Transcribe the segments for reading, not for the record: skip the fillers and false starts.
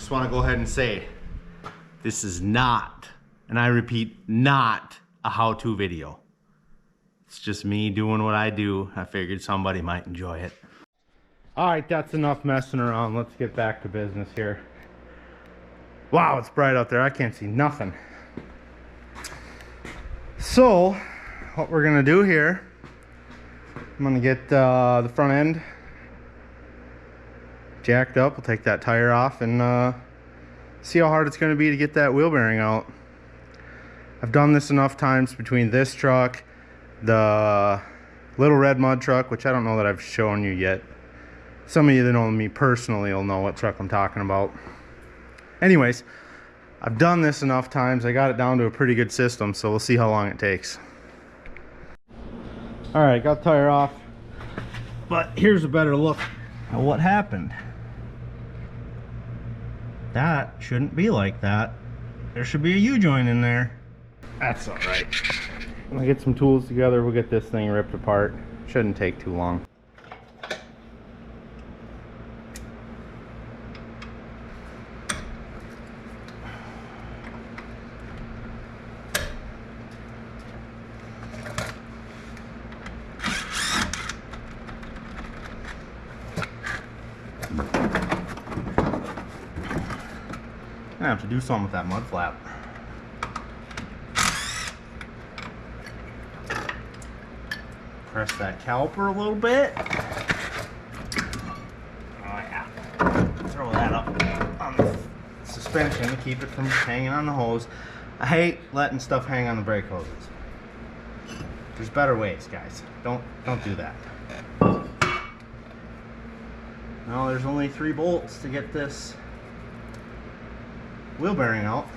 just want to go ahead and say, this is not, and I repeat, not a how-to video. It's just me doing what I do. I figured somebody might enjoy it. All right, that's enough messing around. Let's get back to business here. Wow, it's bright out there. I can't see nothing. So, what we're gonna do here, I'm gonna get the front end jacked up. We'll take that tire off and see how hard it's gonna be to get that wheel bearing out. I've done this enough times between this truck, the little red mud truck, which I don't know that I've shown you yet. Some of you that know me personally will know what truck I'm talking about. Anyways, I've done this enough times. I got it down to a pretty good system, so we'll see how long it takes. All right, got the tire off, but here's a better look at what happened. That shouldn't be like that. There should be a U-joint in there. That's all right. When I get some tools together, we'll get this thing ripped apart. Shouldn't take too long. I have to do something with that mud flap. Press that caliper a little bit. Oh yeah. Throw that up on the suspension to keep it from hanging on the hose. I hate letting stuff hang on the brake hoses. There's better ways, guys. Don't do that. Now there's only 3 bolts to get this wheel bearing out.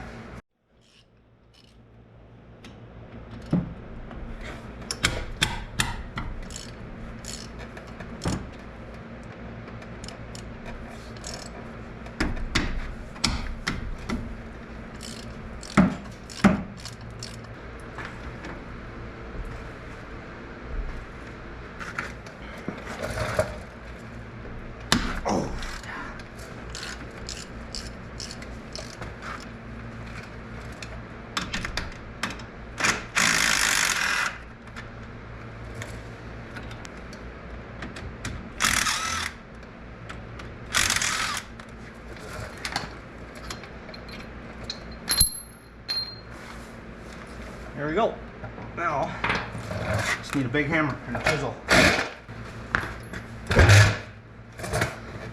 There we go. Now, just need a big hammer and a chisel.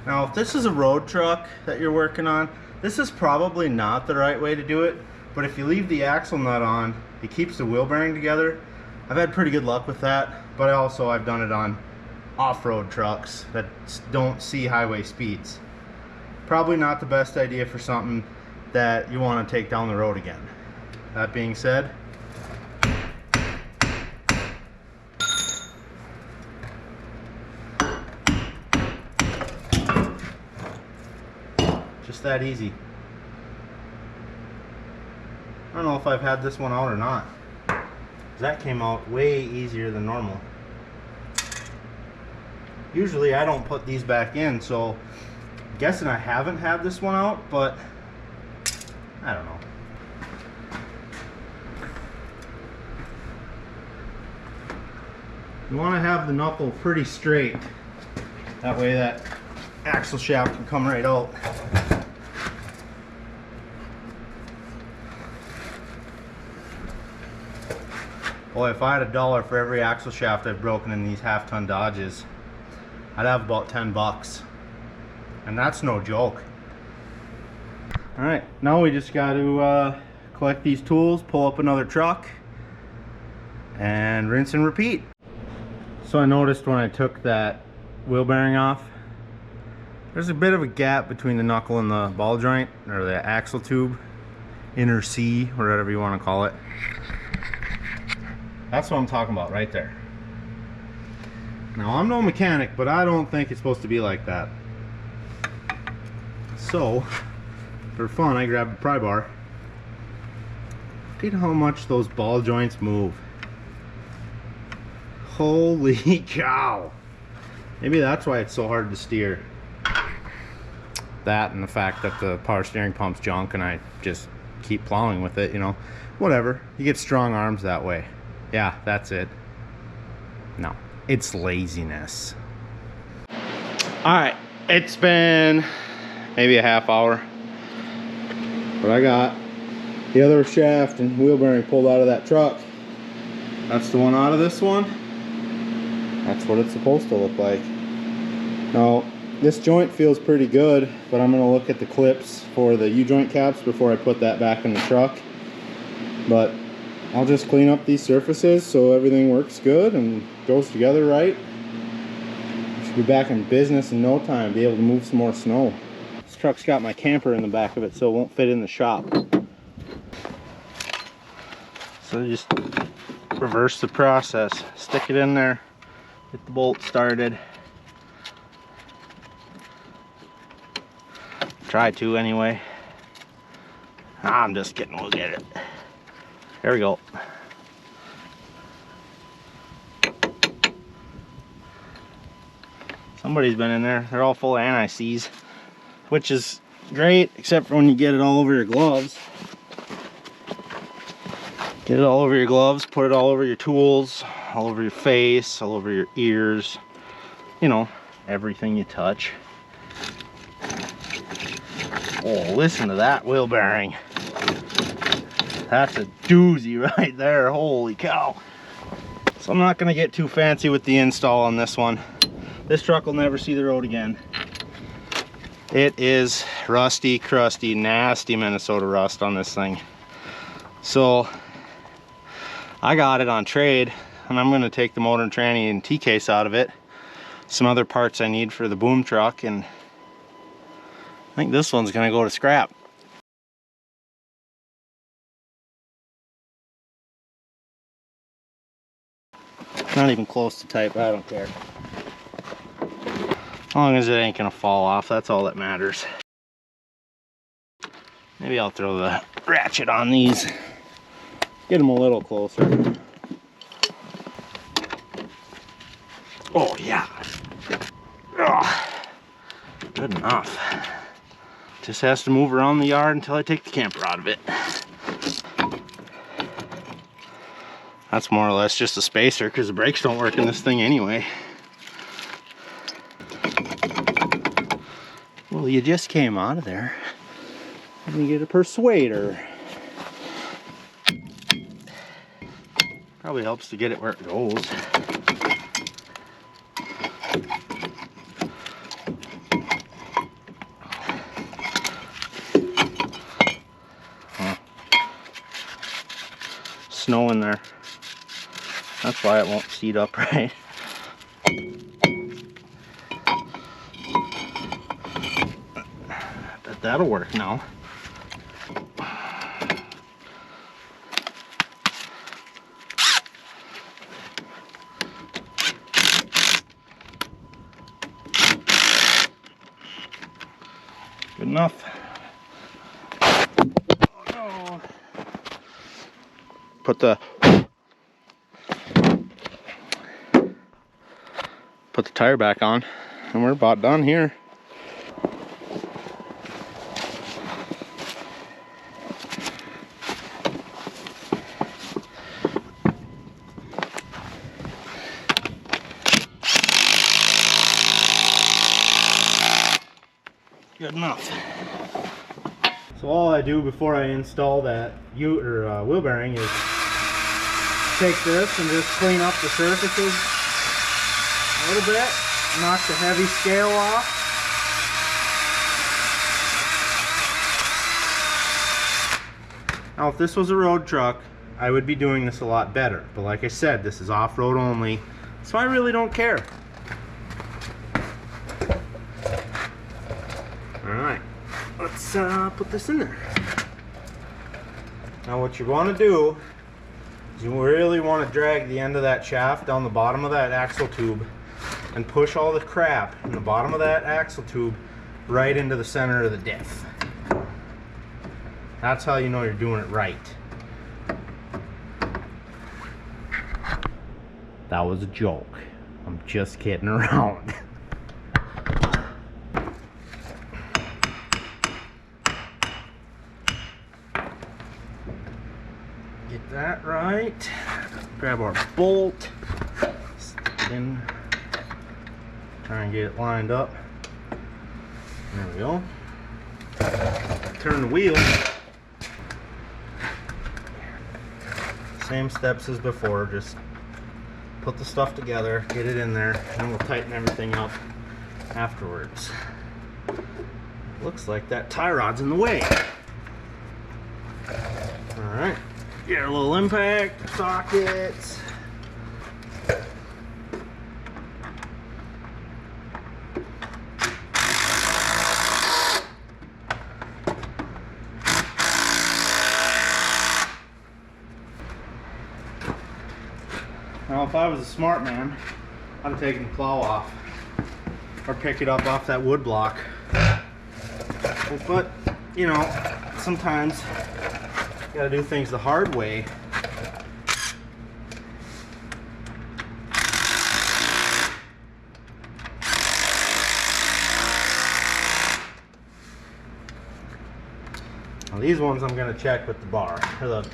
Now, if this is a road truck that you're working on, this is probably not the right way to do it, but if you leave the axle nut on, it keeps the wheel bearing together. I've had pretty good luck with that, but I've done it on off-road trucks that don't see highway speeds. Probably not the best idea for something that you want to take down the road again. That being said, just that easy. I don't know if I've had this one out or not. That came out way easier than normal. Usually I don't put these back in, so I'm guessing I haven't had this one out, but I don't know. You want to have the knuckle pretty straight. That way that axle shaft can come right out. Boy, if I had $1 for every axle shaft I've broken in these half-ton Dodges, I'd have about 10 bucks. And that's no joke. Alright, now we just got to collect these tools, pull up another truck, and rinse and repeat. So I noticed when I took that wheel bearing off, there's a bit of a gap between the knuckle and the ball joint, or the axle tube, inner C, or whatever you want to call it. That's what I'm talking about right there. Now, I'm no mechanic, but I don't think it's supposed to be like that. So, for fun, I grabbed a pry bar. Look at how much those ball joints move. Holy cow. Maybe that's why it's so hard to steer. That and the fact that the power steering pump's junk and I just keep plowing with it, you know. Whatever. You get strong arms that way. Yeah, that's it. No, it's laziness. Alright, it's been maybe a half hour. But I got the other shaft and wheel bearing pulled out of that truck. That's the one out of this one. That's what it's supposed to look like. Now, this joint feels pretty good, but I'm gonna look at the clips for the U-joint caps before I put that back in the truck. But I'll just clean up these surfaces so everything works good and goes together right. Should be back in business in no time, be able to move some more snow. This truck's got my camper in the back of it, so it won't fit in the shop. So just reverse the process. Stick it in there, get the bolt started. Try to anyway. I'm just kidding, we'll get it. There we go. Somebody's been in there. They're all full of anti-seize, which is great, except for when you get it all over your gloves. Get it all over your gloves, put it all over your tools, all over your face, all over your ears. You know, everything you touch. Oh, listen to that wheel bearing. That's a doozy right there, holy cow. So I'm not gonna get too fancy with the install on this one. This truck will never see the road again. It is rusty, crusty, nasty Minnesota rust on this thing. So I got it on trade, and I'm gonna take the motor and tranny and T-case out of it. Some other parts I need for the boom truck, and I think this one's gonna go to scrap. Not even close to tight, but I don't care. As long as it ain't gonna fall off, that's all that matters. Maybe I'll throw the ratchet on these. Get them a little closer. Oh yeah. Ugh. Good enough. Just has to move around the yard until I take the camper out of it. That's more or less just a spacer because the brakes don't work in this thing anyway. Well, you just came out of there. Let me get a persuader. Probably helps to get it where it goes. Snow in there. That's why it won't seat up right. Bet that'll work now. Good enough. Oh no. Put the tire back on, and we're about done here. Good enough. So all I do before I install that wheel bearing is take this and just clean up the surfaces a little bit, knock the heavy scale off. Now if this was a road truck, I would be doing this a lot better, but like I said, this is off-road only, so I really don't care. Alright, let's put this in there. Now what you want to do is you really want to drag the end of that shaft down the bottom of that axle tube and push all the crap in the bottom of that axle tube right into the center of the diff. That's how you know you're doing it right. That was a joke. I'm just kidding around. that right. Grab our bolt, stick it in, try and get it lined up. There we go. Turn the wheel. Same steps as before, just put the stuff together, get it in there, and we'll tighten everything up afterwards. Looks like that tie rod's in the way. Alright, get a little impact, sockets. Now if I was a smart man, I'd have taken the plow off or pick it up off that wood block. But, you know, sometimes you gotta do things the hard way. Now these ones I'm gonna check with the bar, or the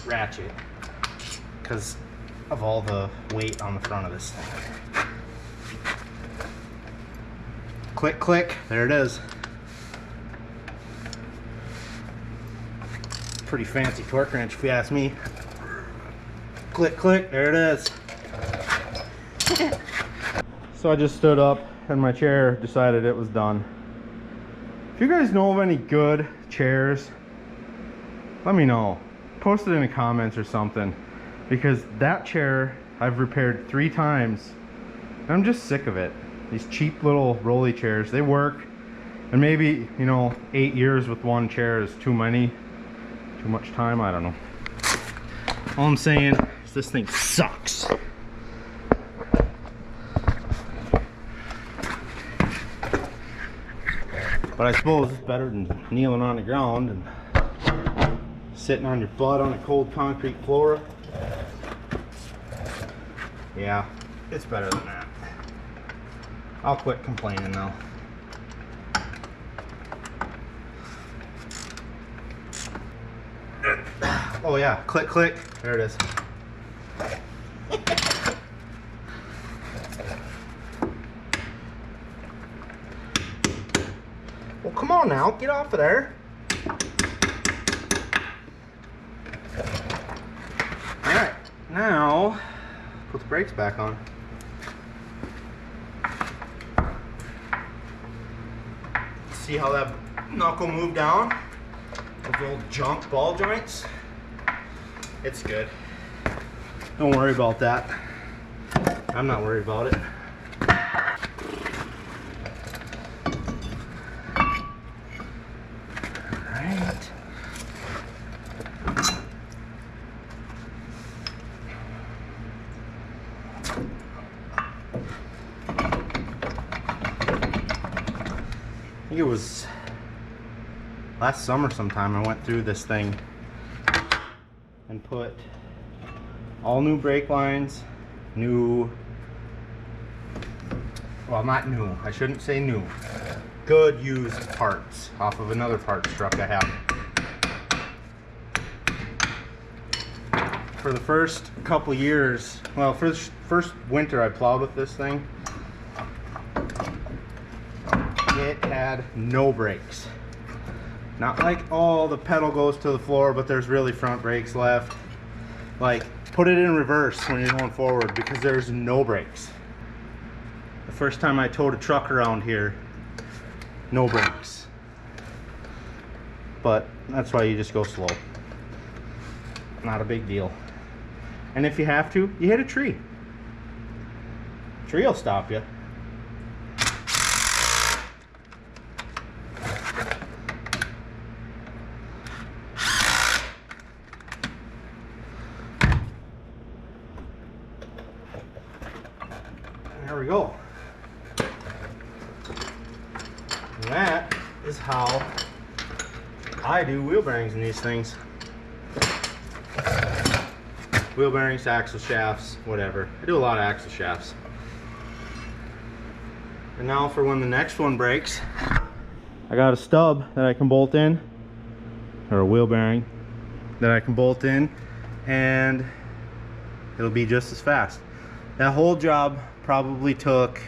ratchet, because of all the weight on the front of this thing. Click, click, there it is. Pretty fancy torque wrench if you ask me. Click, click, there it is. So I just stood up and my chair decided it was done. If you guys know of any good chairs, let me know. Post it in the comments or something. Because that chair I've repaired 3 times and I'm just sick of it. These cheap little rolly chairs, they work, and maybe, you know, 8 years with one chair is too many, too much time, I don't know. All I'm saying is this thing sucks. But I suppose it's better than kneeling on the ground and sitting on your butt on a cold concrete floor. Yeah, it's better than that. I'll quit complaining now. Oh yeah, click, click. There it is. Well, come on now, get off of there. All right, now put the brakes back on. See how that knuckle moved down? Those old junk ball joints? It's good. Don't worry about that. I'm not worried about it. Alright. I think it was last summer sometime I went through this thing and put all new brake lines, new, well, not new, I shouldn't say new, good used parts off of another parts truck I have. For the first couple years, well, first winter I plowed with this thing, it had no brakes. Not like, oh, the pedal goes to the floor, but there's really front brakes left. Like, put it in reverse when you're going forward because there's no brakes. The first time I towed a truck around here, no brakes. But that's why you just go slow. Not a big deal. And if you have to, you hit a tree. Tree will stop you. There we go. And that is how I do wheel bearings in these things. Wheel bearings, axle shafts, whatever. I do a lot of axle shafts. And now for when the next one breaks, I got a stub that I can bolt in, or a wheel bearing that I can bolt in and it'll be just as fast. That whole job probably took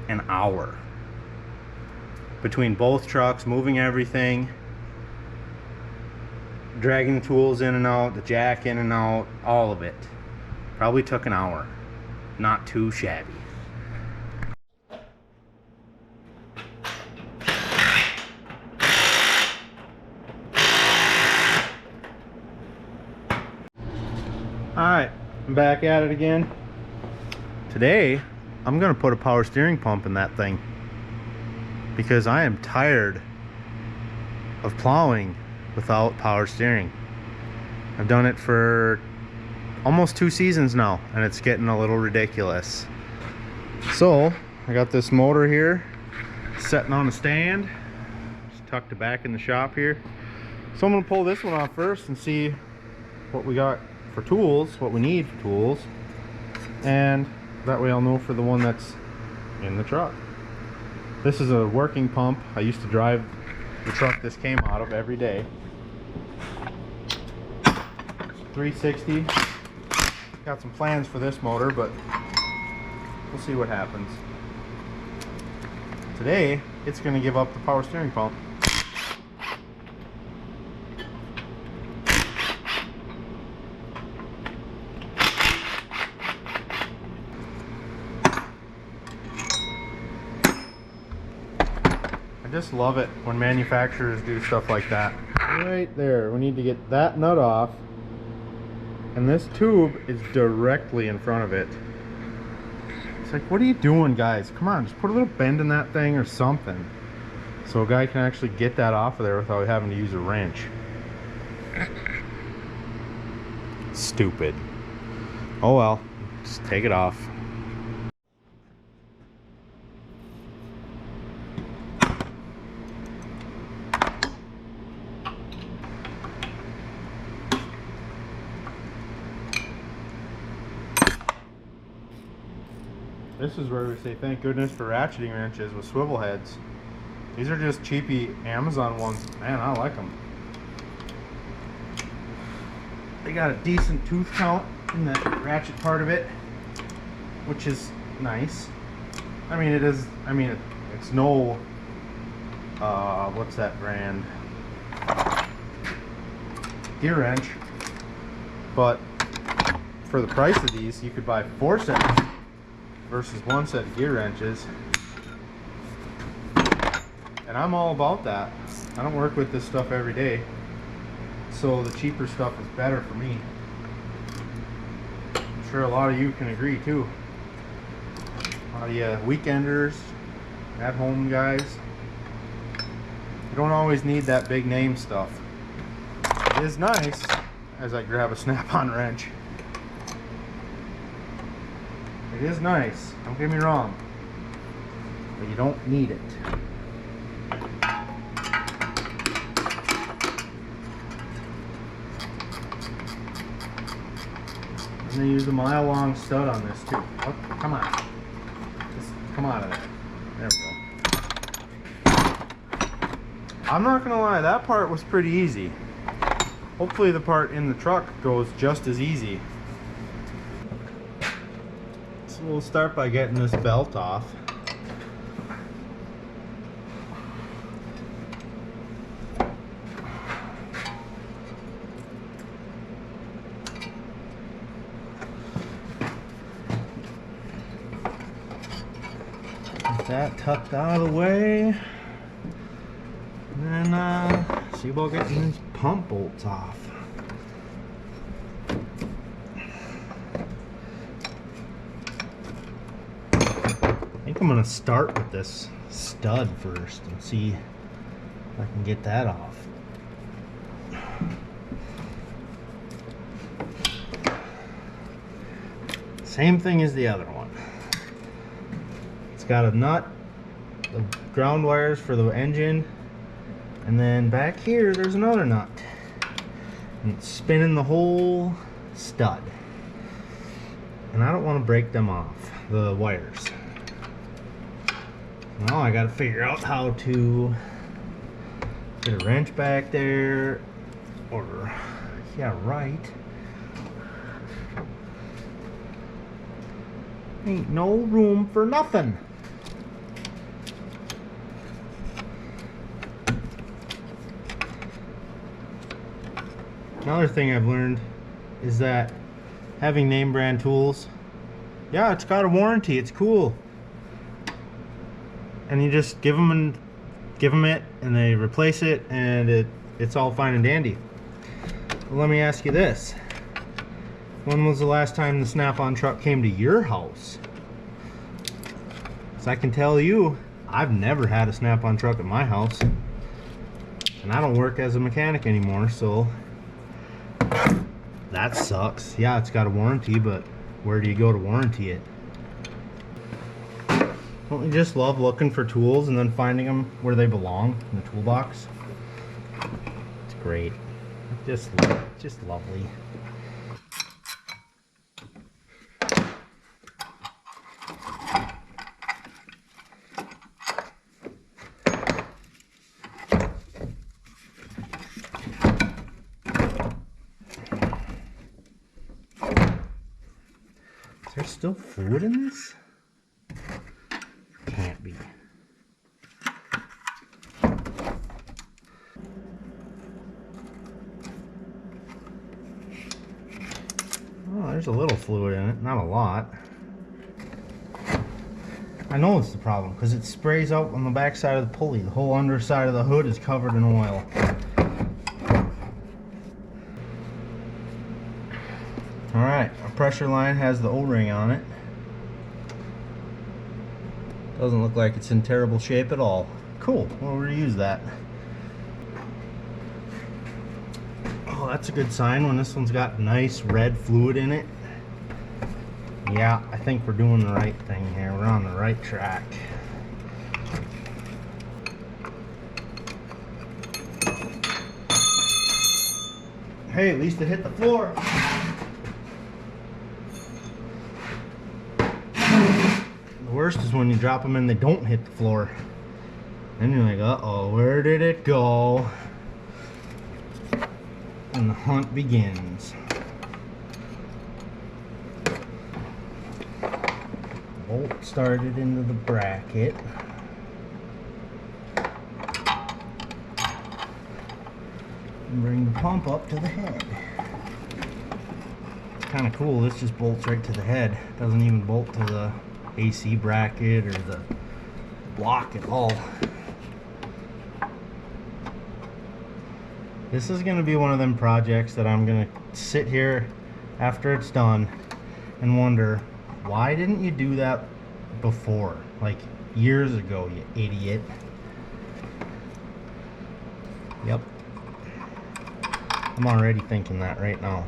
an hour between both trucks, moving everything, dragging the tools in and out, the jack in and out, all of it. Probably took an hour. Not too shabby. Alright, I'm back at it again. Today, I'm gonna put a power steering pump in that thing because I am tired of plowing without power steering. I've done it for almost 2 seasons now, and it's getting a little ridiculous. So, I got this motor here sitting on a stand. Just tucked it back in the shop here. So I'm gonna pull this one off first and see what we got for tools, what we need for tools, and that way I'll know for the one that's in the truck. This is a working pump. I used to drive the truck this came out of every day. 360. Got some plans for this motor, but we'll see what happens. Today, it's going to give up the power steering pump. I just love it when manufacturers do stuff like that. Right there, we need to get that nut off, and this tube is directly in front of it. It's like, what are you doing, guys? Come on, just put a little bend in that thing or something so a guy can actually get that off of there without having to use a wrench. Stupid. Oh well, just take it off. This is where we say thank goodness for ratcheting wrenches with swivel heads. These are just cheapy Amazon ones. Man, I like them. They got a decent tooth count in the ratchet part of it, which is nice. I mean, it is. I mean, it's no. What's that brand? Gear wrench. But for the price of these, you could buy 4 sets versus 1 set of gear wrenches, and I'm all about that. I don't work with this stuff every day, so the cheaper stuff is better for me. I'm sure a lot of you can agree too. A lot of you weekenders, at home guys, you don't always need that big name stuff. It is nice as I grab a snap-on wrench. It is nice, don't get me wrong, but you don't need it. I'm going to use a mile-long stud on this too. Oh, come on. Just come out of there. There we go. I'm not going to lie, that part was pretty easy. Hopefully the part in the truck goes just as easy. So we'll start by getting this belt off. Get that tucked out of the way. And then see about getting these pump bolts off. I think I'm going to start with this stud first and see if I can get that off. Same thing as the other one. It's got a nut, the ground wires for the engine, and then back here there's another nut. And it's spinning the whole stud. And I don't want to break them off, the wires. Now I gotta figure out how to get a wrench back there, or Yeah, right. Ain't no room for nothing. Another thing I've learned is that having name brand tools, yeah, it's got a warranty. It's cool. And you just give them it, and they replace it, and it's all fine and dandy. Well, let me ask you this: when was the last time the Snap-on truck came to your house? So I can tell you, I've never had a Snap-on truck at my house, and I don't work as a mechanic anymore, so that sucks. Yeah, it's got a warranty, but where do you go to warranty it? Don't you just love looking for tools and then finding them where they belong in the toolbox? It's great. Just lovely. Is there still fluid in this? Can't be. Oh, there's a little fluid in it, not a lot. I know it's the problem because it sprays out on the back side of the pulley. The whole underside of the hood is covered in oil. Alright, our pressure line has the O-ring on it. Doesn't look like it's in terrible shape at all. Cool, we'll reuse that. Oh, that's a good sign when this one's got nice red fluid in it. Yeah, I think we're doing the right thing here. We're on the right track. Hey, at least it hit the floor. The worst is when you drop them and they don't hit the floor. Then you're like, uh-oh, where did it go? And the hunt begins. Bolt started into the bracket. And bring the pump up to the head. It's kind of cool, this just bolts right to the head. Doesn't even bolt to the AC bracket or the block at all. This is going to be one of them projects that I'm going to sit here after it's done and wonder, why didn't you do that before? Like years ago, you idiot. Yep. I'm already thinking that right now.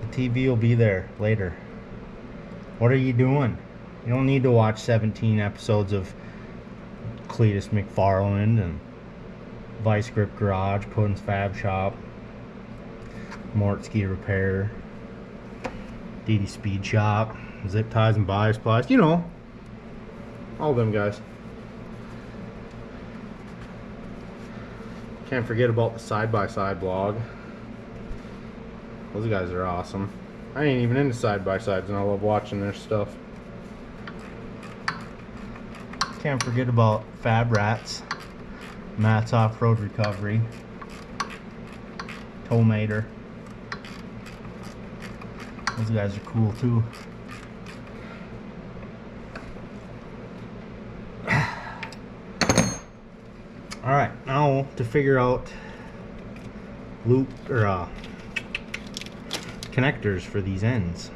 The TV will be there later. What are you doing? You don't need to watch 17 episodes of Cletus McFarland and Vice Grip Garage, Puddin's Fab Shop, Mort Ski Repair, DD Speed Shop, Zip Ties and Bias Plies, you know, all them guys. Can't forget about the side-by-side blog. Those guys are awesome. I ain't even into side-by-sides and I love watching their stuff. Can't forget about Fab Rats, Matt's Offroad Recovery, Tomater. Those guys are cool too. Alright, now to figure out loop or connectors for these ends,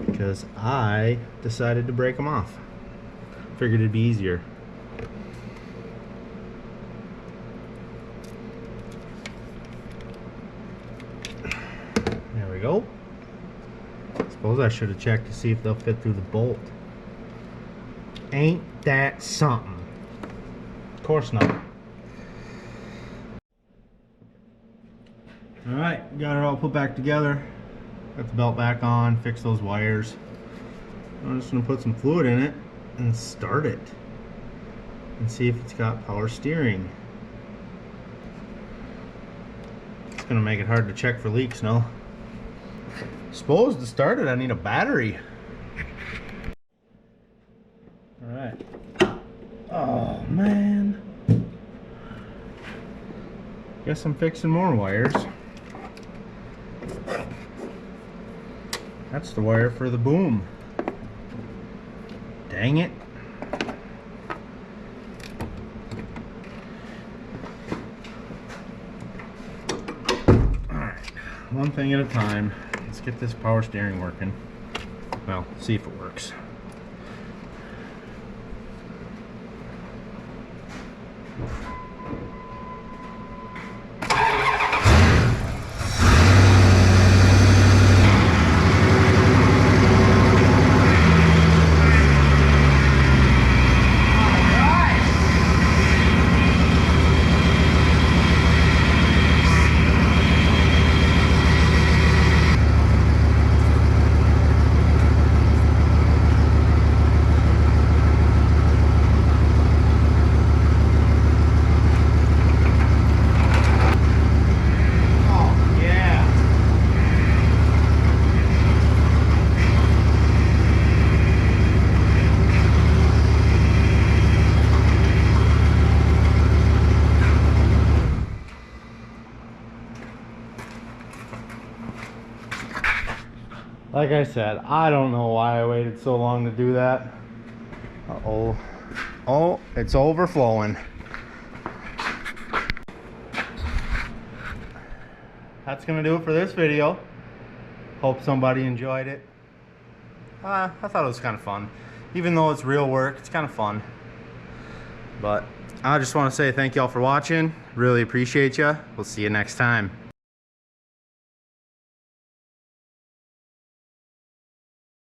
because I decided to break them off. Figured it'd be easier. There we go. Suppose I should have checked to see if they'll fit through the bolt. Ain't that something? Of course not. Alright, got it all put back together. Got the belt back on, fix those wires. I'm just going to put some fluid in it and start it. And see if it's got power steering. gonna make it hard to check for leaks now. Suppose to start it I need a battery. Alright. Oh man. Guess I'm fixing more wires. That's the wire for the boom. Dang it. Alright, one thing at a time. Let's get this power steering working. Well, see if it works. Like I said, I don't know why I waited so long to do that. Uh-oh. Oh, it's overflowing. That's gonna do it for this video. Hope somebody enjoyed it. I thought it was kind of fun. Even though it's real work, it's kind of fun. But I just want to say thank y'all for watching. Really appreciate ya. We'll see you next time.